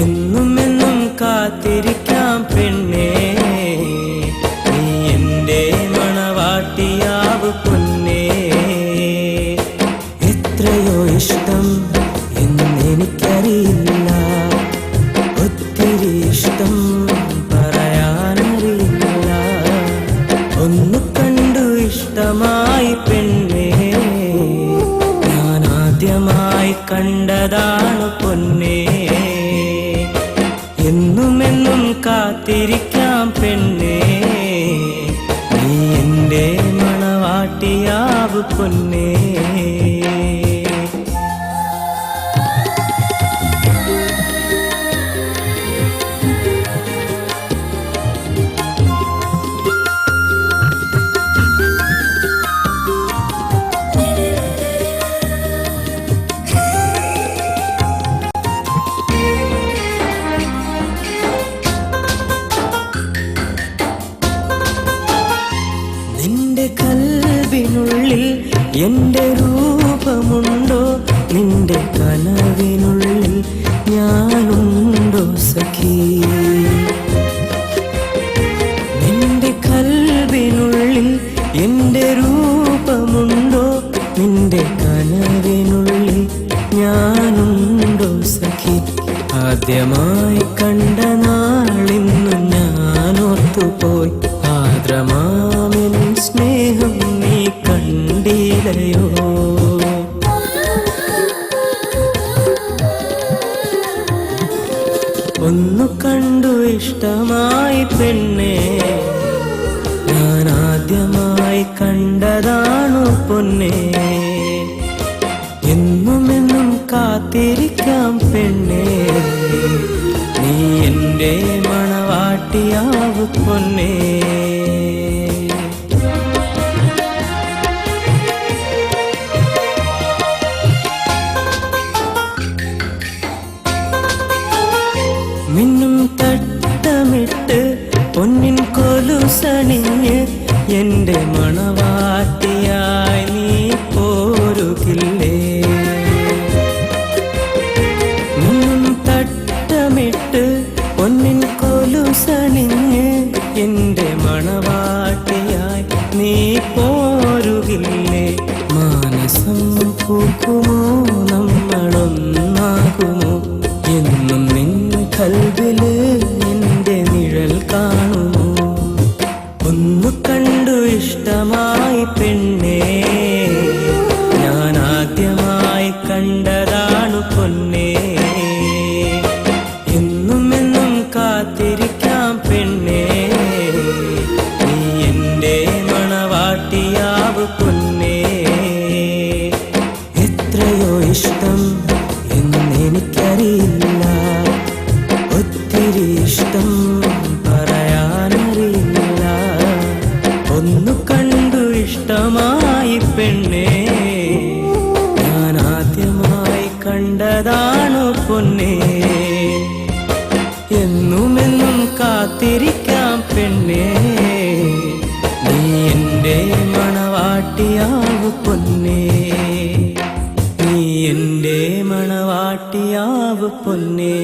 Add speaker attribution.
Speaker 1: എന്നും എന്നും കാത്തിരിക്കാം പെണ്ണേ, നീ എൻ്റെ മണവാട്ടിയാവ് പൊന്നേ. എത്രയോ ഇഷ്ടം എന്നെനിക്കറിയില്ല, ഒത്തിരി ഇഷ്ടം പറയാനറിയില്ല. ഒന്നു കണ്ടു ഇഷ്ടമായി പെണ്ണേ, ഞാൻ ആദ്യമായി കണ്ടതാണ് പൊന്നേ. എന്നുമെന്നും കാത്തിരിക്കാം പെണ്ണേ, നീ എൻ്റെ മണവാട്ടിയാവ് പൊന്നേ. നിന്റെ കൽവിനുള്ളിൽ എൻ്റെ രൂപമുണ്ടോ, നിന്റെ കനവിനുള്ളിൽ ഞാനുണ്ടോ സഖി. നിന്റെ കൽവിനുള്ളിൽ എൻ്റെ രൂപമുണ്ടോ, നിന്റെ കനവിനുള്ളിൽ ഞാനുണ്ടോ സഖി. ആദ്യമായി കണ്ട നാളിന്നു ഞാനോർത്തുപോയി, ആദ്രമാമിൻ സ്നേഹം നീ കണ്ടില്ലയോ. ഒന്നു കണ്ടു ഇഷ്ടമായി പെണ്ണേ, ഞാൻ ആദ്യമായി കണ്ടതാണു പൊന്നേ. എന്നുമെന്നും കാത്തിരിക്കാം പെണ്ണേ, നീ എൻ്റെ മണവാട്ടിയാവ് പൊന്നേ. മിന്നും തട്ടമിട്ട് പൊന്നിൻ കൊലുസണിഞ്ഞ് എൻ്റെ മണവാട്ടിയായി നീ പോരുകില്ലേ. മിന്നും തട്ടമിട്ട് പൊന്നിൻ കൊലുസണിഞ്ഞ് എൻ്റെ മണവാട്ടിയായി നീ പോരുകില്ലേ. മാനസം പൂക്കുമോ, നമ്മളൊന്നാകുമോ, എന്നും നിൻ കൽവില് എൻ്റെ നിഴൽ കാണുമോ. ഒന്നു കണ്ടു ഇഷ്ടമായി പെണ്ണേ, ഞാൻ ആദ്യമായി കണ്ടതാണു പൊന്നേ. എന്നുമെന്നും കാത്തിരിക്കാം പെണ്ണേ, നീ എൻ്റെ മണവാട്ടിയാവ് പൊന്നേ. എത്രയോ ഇഷ്ടം എന്നെനിക്കറിയില്ല, ഒത്തിരി ഇഷ്ടം പറയാനറിയില്ല. ഒന്നു കണ്ടു ഇഷ്ടമായി പെണ്ണേ, ഞാൻ ആദ്യമായി കണ്ടതാണു പൊന്നേ. എന്നുമെന്നും കാത്തിരിക്കാം പെണ്ണേ, നീ എൻ്റെ മണവാട്ടിയാവ് പൊന്നേ. നീ എൻ്റെ മണവാട്ടിയാവ് പൊന്നേ.